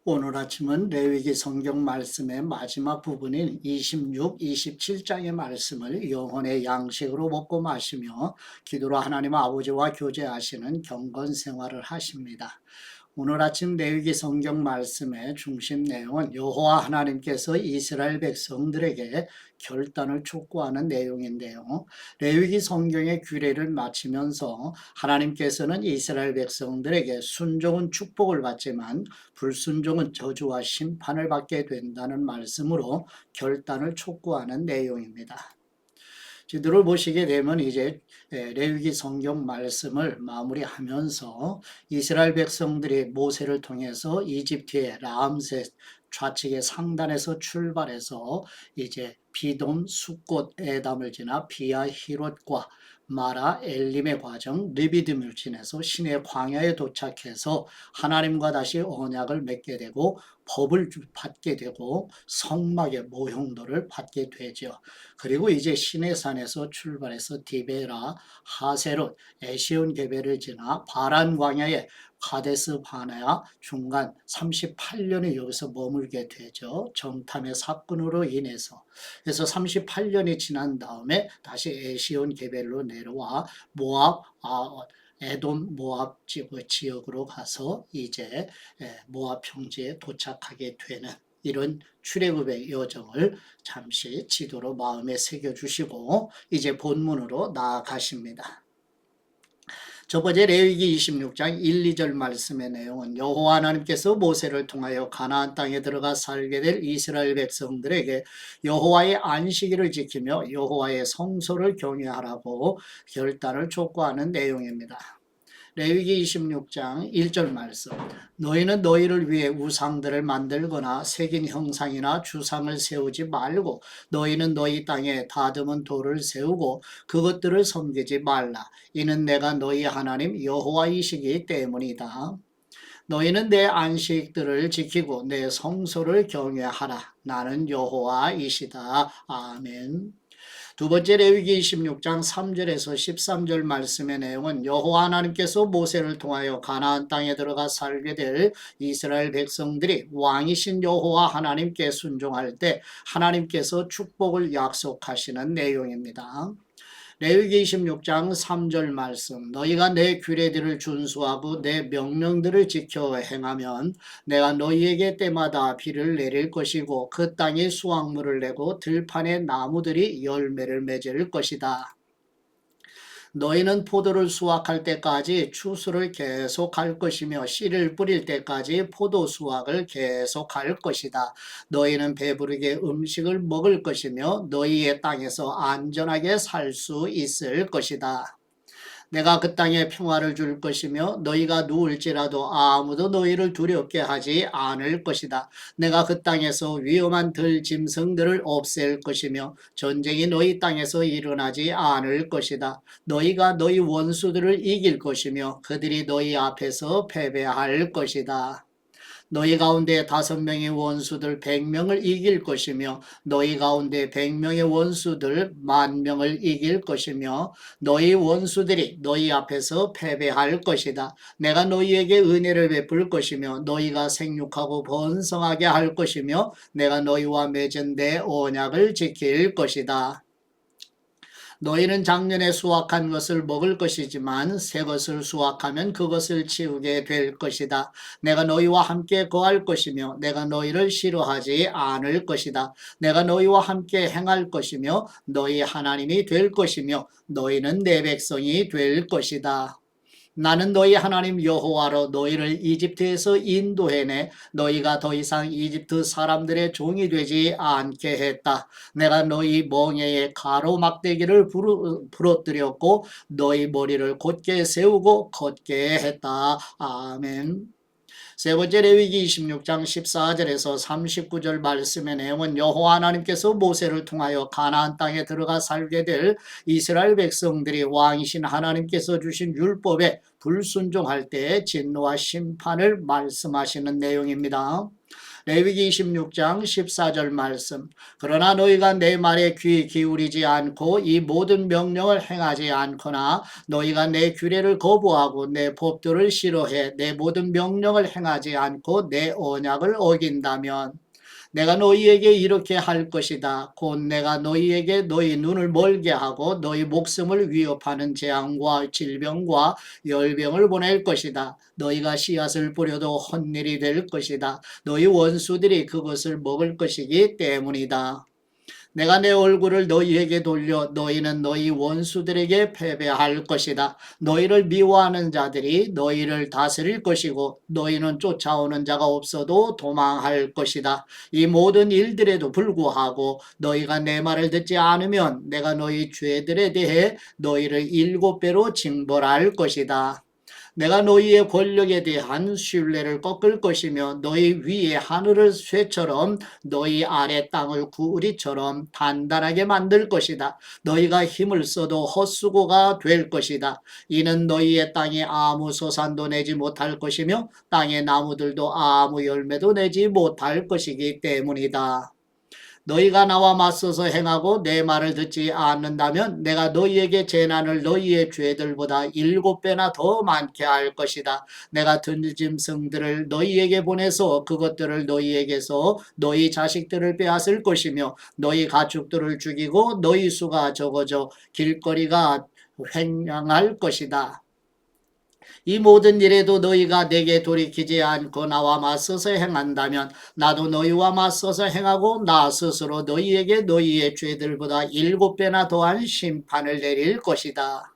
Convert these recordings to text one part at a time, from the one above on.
오늘 아침은 레위기 성경 말씀의 마지막 부분인 26, 27장의 말씀을 영혼의 양식으로 먹고 마시며 기도로 하나님 아버지와 교제하시는 경건 생활을 하십니다. 오늘 아침 레위기 성경 말씀의 중심 내용은 여호와 하나님께서 이스라엘 백성들에게 결단을 촉구하는 내용인데요. 레위기 성경의 규례를 마치면서 하나님께서는 이스라엘 백성들에게 순종은 축복을 받지만 불순종은 저주와 심판을 받게 된다는 말씀으로 결단을 촉구하는 내용입니다. 지도를 보시게 되면 이제 레위기 성경 말씀을 마무리하면서 이스라엘 백성들이 모세를 통해서 이집트의 라암셋 좌측의 상단에서 출발해서 이제 비돔, 숫꽃, 에담을 지나 비아 히롯과 마라, 엘림의 과정, 르비딤을 지나서 시내 광야에 도착해서 하나님과 다시 언약을 맺게 되고 법을 받게 되고 성막의 모형도를 받게 되죠. 그리고 이제 시내산에서 출발해서 디베라, 하세롯, 에시온 게베를 지나 바란 광야에 가데스 바네아 중간 38년이 여기서 머물게 되죠. 정탐의 사건으로 인해서. 그래서 38년이 지난 다음에 다시 에시온 게벨로 내려와 모압, 에돔 모압 지역으로 가서 이제 모압 평지에 도착하게 되는 이런 출애굽의 여정을 잠시 지도로 마음에 새겨주시고 이제 본문으로 나아가십니다. 첫 번째 레위기 26장 1, 2절 말씀의 내용은 여호와 하나님께서 모세를 통하여 가나안 땅에 들어가 살게 될 이스라엘 백성들에게 여호와의 안식일을 지키며 여호와의 성소를 경외하라고 결단을 촉구하는 내용입니다. 레위기 26장 1절 말씀. 너희는 너희를 위해 우상들을 만들거나 새긴 형상이나 주상을 세우지 말고 너희는 너희 땅에 다듬은 돌을 세우고 그것들을 섬기지 말라. 이는 내가 너희 하나님 여호와이시기 때문이다. 너희는 내 안식들을 지키고 내 성소를 경외하라. 나는 여호와이시다. 아멘. 두 번째 레위기 26장 3절에서 13절 말씀의 내용은 여호와 하나님께서 모세를 통하여 가나안 땅에 들어가 살게 될 이스라엘 백성들이 왕이신 여호와 하나님께 순종할 때 하나님께서 축복을 약속하시는 내용입니다. 레위기 26장 3절 말씀. 너희가 내 규례들을 준수하고 내 명령들을 지켜 행하면 내가 너희에게 때마다 비를 내릴 것이고 그 땅에 수확물을 내고 들판의 나무들이 열매를 맺을 것이다. 너희는 포도를 수확할 때까지 추수를 계속할 것이며 씨를 뿌릴 때까지 포도 수확을 계속할 것이다. 너희는 배부르게 음식을 먹을 것이며 너희의 땅에서 안전하게 살 수 있을 것이다. 내가 그 땅에 평화를 줄 것이며 너희가 누울지라도 아무도 너희를 두렵게 하지 않을 것이다. 내가 그 땅에서 위험한 들짐승들을 없앨 것이며 전쟁이 너희 땅에서 일어나지 않을 것이다. 너희가 너희 원수들을 이길 것이며 그들이 너희 앞에서 패배할 것이다. 너희 가운데 5명의 원수들 100명을 이길 것이며 너희 가운데 100명의 원수들 10,000명을 이길 것이며 너희 원수들이 너희 앞에서 패배할 것이다. 내가 너희에게 은혜를 베풀 것이며 너희가 생육하고 번성하게 할 것이며 내가 너희와 맺은 내 언약을 지킬 것이다. 너희는 작년에 수확한 것을 먹을 것이지만 새 것을 수확하면 그것을 치우게 될 것이다. 내가 너희와 함께 거할 것이며 내가 너희를 싫어하지 않을 것이다. 내가 너희와 함께 행할 것이며 너희 하나님이 될 것이며 너희는 내 백성이 될 것이다. 나는 너희 하나님 여호와로 너희를 이집트에서 인도해내 너희가 더 이상 이집트 사람들의 종이 되지 않게 했다. 내가 너희 멍에에 가로막대기를 부러뜨렸고 너희 머리를 곧게 세우고 걷게 했다. 아멘. 세 번째 레위기 26장 14절에서 39절 말씀의 내용은 여호와 하나님께서 모세를 통하여 가나안 땅에 들어가 살게 될 이스라엘 백성들이 왕이신 하나님께서 주신 율법에 불순종할 때의 진노와 심판을 말씀하시는 내용입니다. 레위기 26장 14절 말씀. 그러나 너희가 내 말에 귀 기울이지 않고 이 모든 명령을 행하지 않거나 너희가 내 규례를 거부하고 내 법도를 싫어해 내 모든 명령을 행하지 않고 내 언약을 어긴다면 내가 너희에게 이렇게 할 것이다. 곧 내가 너희에게 너희 눈을 멀게 하고 너희 목숨을 위협하는 재앙과 질병과 열병을 보낼 것이다. 너희가 씨앗을 뿌려도 헛일이 될 것이다. 너희 원수들이 그것을 먹을 것이기 때문이다. 내가 내 얼굴을 너희에게 돌려 너희는 너희 원수들에게 패배할 것이다. 너희를 미워하는 자들이 너희를 다스릴 것이고 너희는 쫓아오는 자가 없어도 도망할 것이다. 이 모든 일들에도 불구하고 너희가 내 말을 듣지 않으면 내가 너희 죄들에 대해 너희를 7배로 징벌할 것이다. 내가 너희의 권력에 대한 신뢰를 꺾을 것이며 너희 위에 하늘을 쇠처럼 너희 아래 땅을 구리처럼 단단하게 만들 것이다. 너희가 힘을 써도 헛수고가 될 것이다. 이는 너희의 땅이 아무 소산도 내지 못할 것이며 땅의 나무들도 아무 열매도 내지 못할 것이기 때문이다. 너희가 나와 맞서서 행하고 내 말을 듣지 않는다면 내가 너희에게 재난을 너희의 죄들보다 7배나 더 많게 할 것이다. 내가 들짐승들을 너희에게 보내서 그것들을 너희에게서 너희 자식들을 빼앗을 것이며 너희 가축들을 죽이고 너희 수가 적어져 길거리가 횡령할 것이다. 이 모든 일에도 너희가 내게 돌이키지 않고 나와 맞서서 행한다면 나도 너희와 맞서서 행하고 나 스스로 너희에게 너희의 죄들보다 7배나 더한 심판을 내릴 것이다.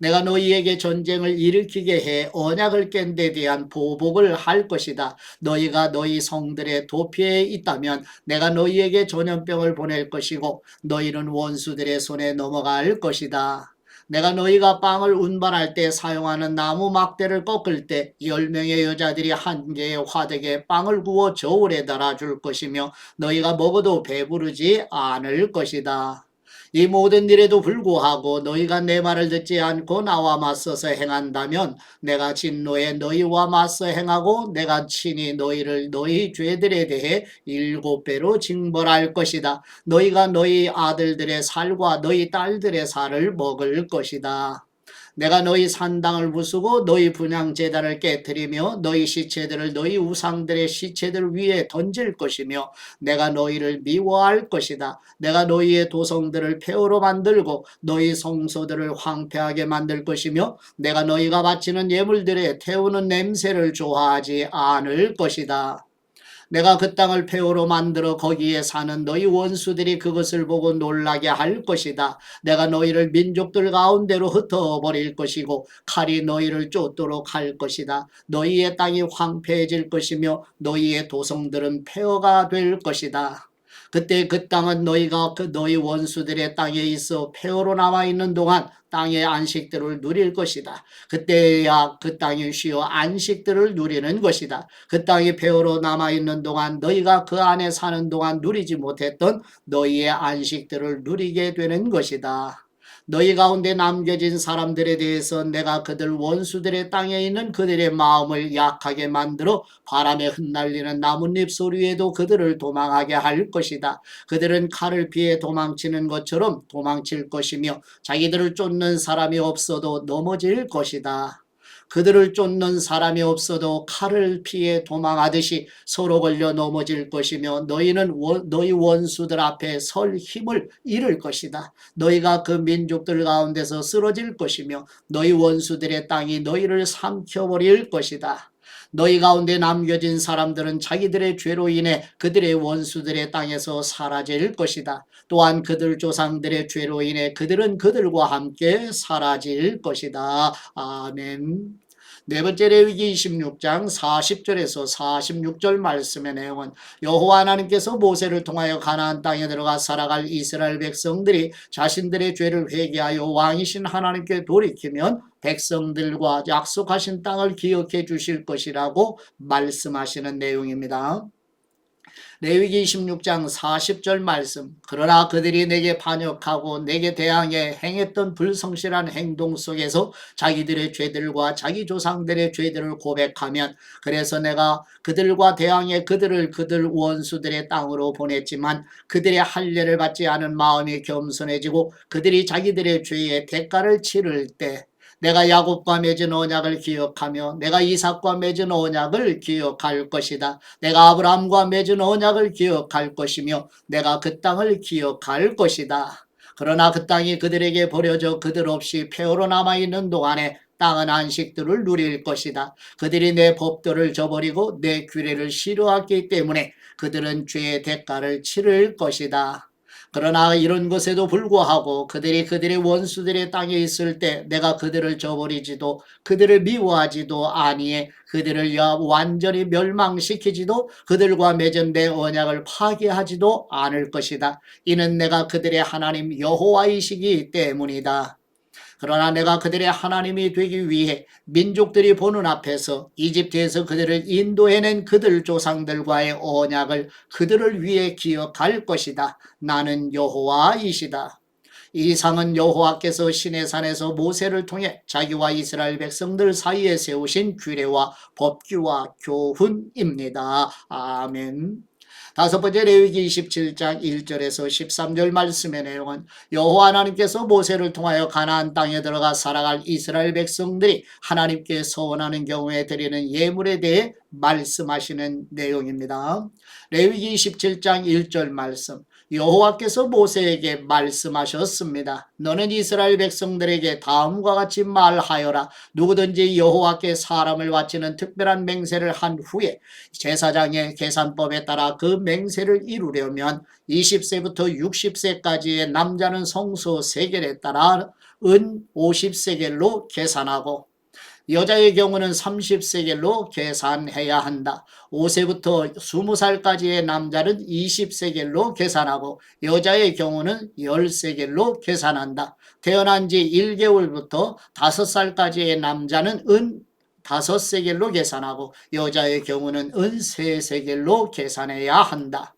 내가 너희에게 전쟁을 일으키게 해 언약을 깬 데 대한 보복을 할 것이다. 너희가 너희 성들의 도피에 있다면 내가 너희에게 전염병을 보낼 것이고 너희는 원수들의 손에 넘어갈 것이다. 내가 너희가 빵을 운반할 때 사용하는 나무 막대를 꺾을 때 10명의 여자들이 한 개의 화덕에 빵을 구워 저울에 달아줄 것이며 너희가 먹어도 배부르지 않을 것이다. 이 모든 일에도 불구하고 너희가 내 말을 듣지 않고 나와 맞서서 행한다면 내가 진노에 너희와 맞서 행하고 내가 친히 너희를 너희 죄들에 대해 7배로 징벌할 것이다. 너희가 너희 아들들의 살과 너희 딸들의 살을 먹을 것이다. 내가 너희 산당을 부수고 너희 분향제단을 깨뜨리며 너희 시체들을 너희 우상들의 시체들 위에 던질 것이며 내가 너희를 미워할 것이다. 내가 너희의 도성들을 폐허로 만들고 너희 성소들을 황폐하게 만들 것이며 내가 너희가 바치는 예물들에 태우는 냄새를 좋아하지 않을 것이다. 내가 그 땅을 폐허로 만들어 거기에 사는 너희 원수들이 그것을 보고 놀라게 할 것이다. 내가 너희를 민족들 가운데로 흩어버릴 것이고 칼이 너희를 쫓도록 할 것이다. 너희의 땅이 황폐해질 것이며 너희의 도성들은 폐허가 될 것이다. 그때 그 땅은 너희가 너희 원수들의 땅에 있어 폐허로 남아있는 동안 땅의 안식들을 누릴 것이다. 그때야 그 땅이 쉬어 안식들을 누리는 것이다. 그 땅이 폐허로 남아있는 동안 너희가 그 안에 사는 동안 누리지 못했던 너희의 안식들을 누리게 되는 것이다. 너희 가운데 남겨진 사람들에 대해서 내가 그들 원수들의 땅에 있는 그들의 마음을 약하게 만들어 바람에 흩날리는 나뭇잎 소리에도 그들을 도망하게 할 것이다. 그들은 칼을 피해 도망치는 것처럼 도망칠 것이며 자기들을 쫓는 사람이 없어도 넘어질 것이다. 그들을 쫓는 사람이 없어도 칼을 피해 도망하듯이 서로 걸려 넘어질 것이며 너희는 너희 원수들 앞에 설 힘을 잃을 것이다. 너희가 그 민족들 가운데서 쓰러질 것이며 너희 원수들의 땅이 너희를 삼켜버릴 것이다. 너희 가운데 남겨진 사람들은 자기들의 죄로 인해 그들의 원수들의 땅에서 사라질 것이다. 또한 그들 조상들의 죄로 인해 그들은 그들과 함께 사라질 것이다. 아멘. 네 번째 레위기 26장 40절에서 46절 말씀의 내용은 여호와 하나님께서 모세를 통하여 가나안 땅에 들어가 살아갈 이스라엘 백성들이 자신들의 죄를 회개하여 왕이신 하나님께 돌이키면 백성들과 약속하신 땅을 기억해 주실 것이라고 말씀하시는 내용입니다. 레위기 26장 40절 말씀. 그러나 그들이 내게 반역하고 내게 대항해 행했던 불성실한 행동 속에서 자기들의 죄들과 자기 조상들의 죄들을 고백하면, 그래서 내가 그들과 대항해 그들을 그들 원수들의 땅으로 보냈지만 그들의 할례를 받지 않은 마음이 겸손해지고 그들이 자기들의 죄의 대가를 치를 때, 내가 야곱과 맺은 언약을 기억하며 내가 이삭과 맺은 언약을 기억할 것이다. 내가 아브라함과 맺은 언약을 기억할 것이며 내가 그 땅을 기억할 것이다. 그러나 그 땅이 그들에게 버려져 그들 없이 폐허로 남아있는 동안에 땅은 안식들을 누릴 것이다. 그들이 내 법도를 저버리고 내 규례를 싫어했기 때문에 그들은 죄의 대가를 치를 것이다. 그러나 이런 것에도 불구하고 그들이 그들의 원수들의 땅에 있을 때 내가 그들을 저버리지도 그들을 미워하지도 아니해 그들을 완전히 멸망시키지도 그들과 맺은 내 언약을 파괴하지도 않을 것이다. 이는 내가 그들의 하나님 여호와이시기 때문이다. 그러나 내가 그들의 하나님이 되기 위해 민족들이 보는 앞에서 이집트에서 그들을 인도해낸 그들 조상들과의 언약을 그들을 위해 기억할 것이다. 나는 여호와이시다. 이 이상은 여호와께서 시내산에서 모세를 통해 자기와 이스라엘 백성들 사이에 세우신 규례와 법규와 교훈입니다. 아멘. 다섯 번째, 레위기 27장 1절에서 13절 말씀의 내용은 여호와 하나님께서 모세를 통하여 가나안 땅에 들어가 살아갈 이스라엘 백성들이 하나님께 서원하는 경우에 드리는 예물에 대해 말씀하시는 내용입니다. 레위기 27장 1절 말씀. 여호와께서 모세에게 말씀하셨습니다. 너는 이스라엘 백성들에게 다음과 같이 말하여라. 누구든지 여호와께 사람을 바치는 특별한 맹세를 한 후에 제사장의 계산법에 따라 그 맹세를 이루려면 20세부터 60세까지의 남자는 성소 세겔에 따라 은 50세겔로 계산하고, 여자의 경우는 30세겔로 계산해야 한다. 5세부터 20살까지의 남자는 20세겔로 계산하고 여자의 경우는 10세겔로 계산한다. 태어난 지 1개월부터 5살까지의 남자는 은 5세겔로 계산하고 여자의 경우는 은 3세겔로 계산해야 한다.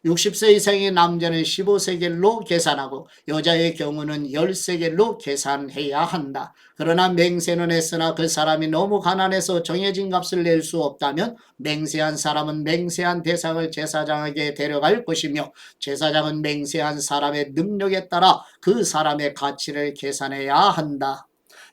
60세 이상의 남자는 15세겔로 계산하고 여자의 경우는 10세겔로 계산해야 한다. 그러나 맹세는 했으나 그 사람이 너무 가난해서 정해진 값을 낼 수 없다면 맹세한 사람은 맹세한 대상을 제사장에게 데려갈 것이며 제사장은 맹세한 사람의 능력에 따라 그 사람의 가치를 계산해야 한다.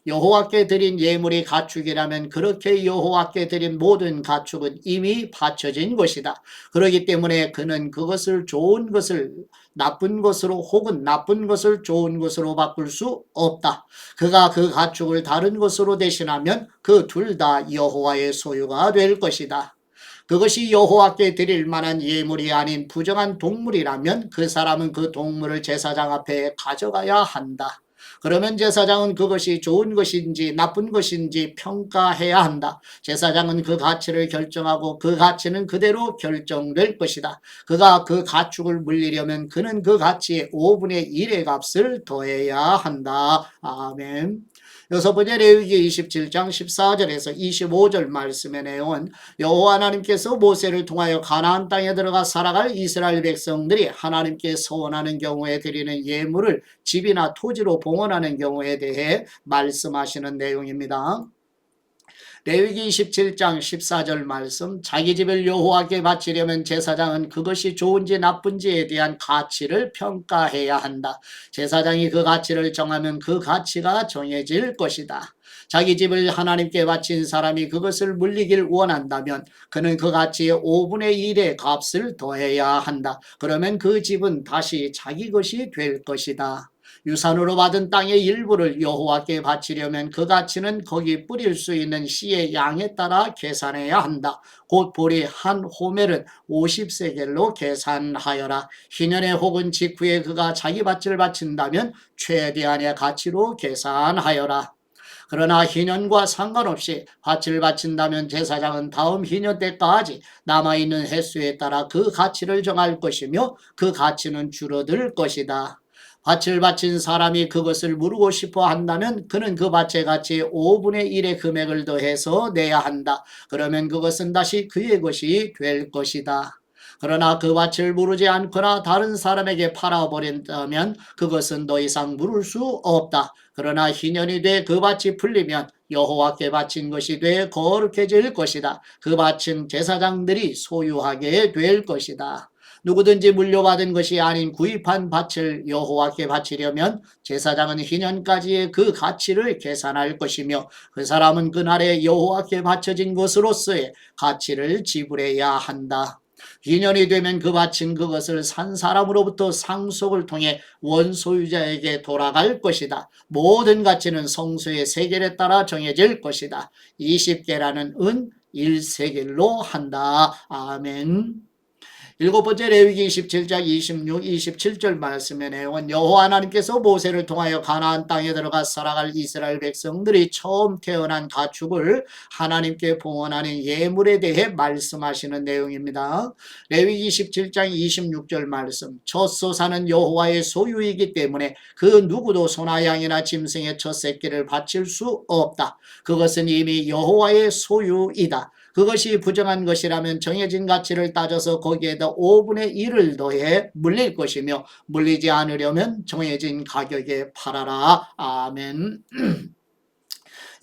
여호와께 드린 예물이 가축이라면 그렇게 여호와께 드린 모든 가축은 이미 바쳐진 것이다. 그렇기 때문에 그는 그것을 좋은 것을 나쁜 것으로 혹은 나쁜 것을 좋은 것으로 바꿀 수 없다. 그가 그 가축을 다른 것으로 대신하면 그 둘 다 여호와의 소유가 될 것이다. 그것이 여호와께 드릴 만한 예물이 아닌 부정한 동물이라면 그 사람은 그 동물을 제사장 앞에 가져가야 한다. 그러면 제사장은 그것이 좋은 것인지 나쁜 것인지 평가해야 한다. 제사장은 그 가치를 결정하고 그 가치는 그대로 결정될 것이다. 그가 그 가축을 물리려면 그는 그 가치의 5분의 1의 값을 더해야 한다. 아멘. 여섯 번째, 레위기 27장 14절에서 25절 말씀의 내용은 여호와 하나님께서 모세를 통하여 가나안 땅에 들어가 살아갈 이스라엘 백성들이 하나님께 서원하는 경우에 드리는 예물을 집이나 토지로 봉헌하는 경우에 대해 말씀하시는 내용입니다. 레위기 27장 14절 말씀. 자기 집을 여호와께 바치려면 제사장은 그것이 좋은지 나쁜지에 대한 가치를 평가해야 한다. 제사장이 그 가치를 정하면 그 가치가 정해질 것이다. 자기 집을 하나님께 바친 사람이 그것을 물리길 원한다면 그는 그 가치의 5분의 1의 값을 더해야 한다. 그러면 그 집은 다시 자기 것이 될 것이다. 유산으로 받은 땅의 일부를 여호와께 바치려면 그 가치는 거기 뿌릴 수 있는 씨의 양에 따라 계산해야 한다. 곧 보리 한 호멜은 50세겔로 계산하여라. 희년에 혹은 직후에 그가 자기 밭을 바친다면 최대한의 가치로 계산하여라. 그러나 희년과 상관없이 밭을 바친다면 제사장은 다음 희년 때까지 남아있는 횟수에 따라 그 가치를 정할 것이며 그 가치는 줄어들 것이다. 밭을 바친 사람이 그것을 무르고 싶어 한다면 그는 그 밭의 가치의 5분의 1의 금액을 더해서 내야 한다. 그러면 그것은 다시 그의 것이 될 것이다. 그러나 그 밭을 무르지 않거나 다른 사람에게 팔아버린다면 그것은 더 이상 물을 수 없다. 그러나 희년이 돼 그 밭이 풀리면 여호와께 바친 것이 돼 거룩해질 것이다. 그 밭은 제사장들이 소유하게 될 것이다. 누구든지 물려받은 것이 아닌 구입한 밭을 여호와께 바치려면 제사장은 희년까지의 그 가치를 계산할 것이며 그 사람은 그날에 여호와께 바쳐진 것으로서의 가치를 지불해야 한다. 희년이 되면 그 밭은 그것을 산 사람으로부터 상속을 통해 원소유자에게 돌아갈 것이다. 모든 가치는 성소의 세겔에 따라 정해질 것이다. 20개라는 은 1세겔로 한다. 아멘. 일곱 번째 레위기 27장 26, 27절 말씀의 내용은 여호와 하나님께서 모세를 통하여 가나안 땅에 들어가 살아갈 이스라엘 백성들이 처음 태어난 가축을 하나님께 봉헌하는 예물에 대해 말씀하시는 내용입니다. 레위기 27장 26절 말씀, 첫 소사는 여호와의 소유이기 때문에 그 누구도 소나 양이나 짐승의 첫 새끼를 바칠 수 없다. 그것은 이미 여호와의 소유이다. 그것이 부정한 것이라면 정해진 가치를 따져서 거기에다 5분의 1을 더해 물릴 것이며 물리지 않으려면 정해진 가격에 팔아라. 아멘.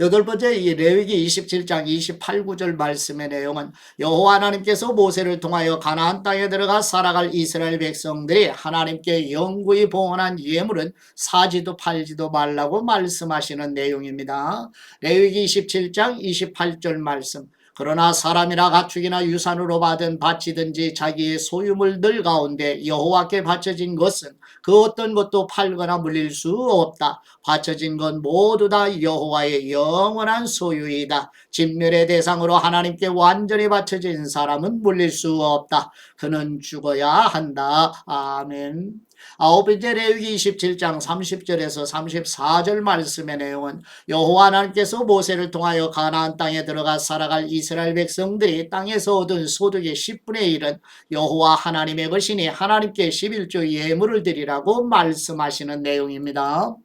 여덟 번째 이 레위기 27장 28, 9절 말씀의 내용은 여호와 하나님께서 모세를 통하여 가나안 땅에 들어가 살아갈 이스라엘 백성들이 하나님께 영구히 봉헌한 예물은 사지도 팔지도 말라고 말씀하시는 내용입니다. 레위기 27장 28절 말씀, 그러나 사람이나 가축이나 유산으로 받은 바치든지 자기의 소유물들 가운데 여호와께 바쳐진 것은 그 어떤 것도 팔거나 물릴 수 없다. 바쳐진 것 모두 다 여호와의 영원한 소유이다. 진멸의 대상으로 하나님께 완전히 바쳐진 사람은 물릴 수 없다. 그는 죽어야 한다. 아멘. 아홉 번째 레위기 27장 30절에서 34절 말씀의 내용은 여호와 하나님께서 모세를 통하여 가나안 땅에 들어가 살아갈 이스라엘 백성들이 땅에서 얻은 소득의 10분의 1은 여호와 하나님의 것이니 하나님께 11조 예물을 드리라고 말씀하시는 내용입니다.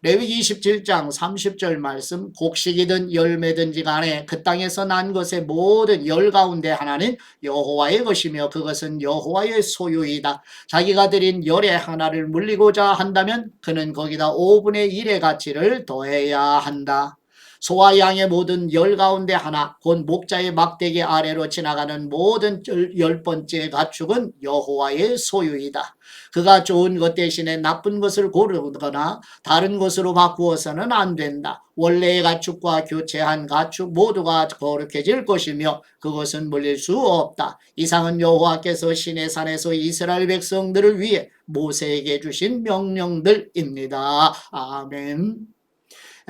레위기 27장 30절 말씀, 곡식이든 열매든지 간에 그 땅에서 난 것의 모든 열 가운데 하나는 여호와의 것이며 그것은 여호와의 소유이다. 자기가 드린 열의 하나를 물리고자 한다면 그는 거기다 5분의 1의 가치를 더해야 한다. 소와 양의 모든 열 가운데 하나, 곧 목자의 막대기 아래로 지나가는 모든 10번째 가축은 여호와의 소유이다. 그가 좋은 것 대신에 나쁜 것을 고르거나 다른 것으로 바꾸어서는 안 된다. 원래의 가축과 교체한 가축 모두가 거룩해질 것이며 그것은 물릴 수 없다. 이상은 여호와께서 시내 산에서 이스라엘 백성들을 위해 모세에게 주신 명령들입니다. 아멘.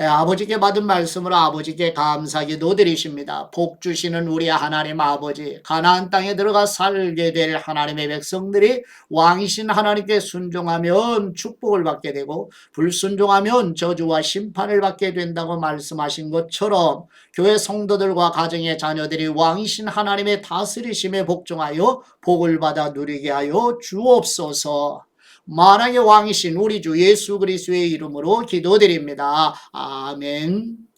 아버지께 받은 말씀으로 아버지께 감사기도 드리십니다. 복 주시는 우리 하나님 아버지, 가나안 땅에 들어가 살게 될 하나님의 백성들이 왕이신 하나님께 순종하면 축복을 받게 되고 불순종하면 저주와 심판을 받게 된다고 말씀하신 것처럼 교회 성도들과 가정의 자녀들이 왕이신 하나님의 다스리심에 복종하여 복을 받아 누리게 하여 주옵소서. 만왕의 왕이신 우리 주 예수 그리스도의 이름으로 기도드립니다. 아멘.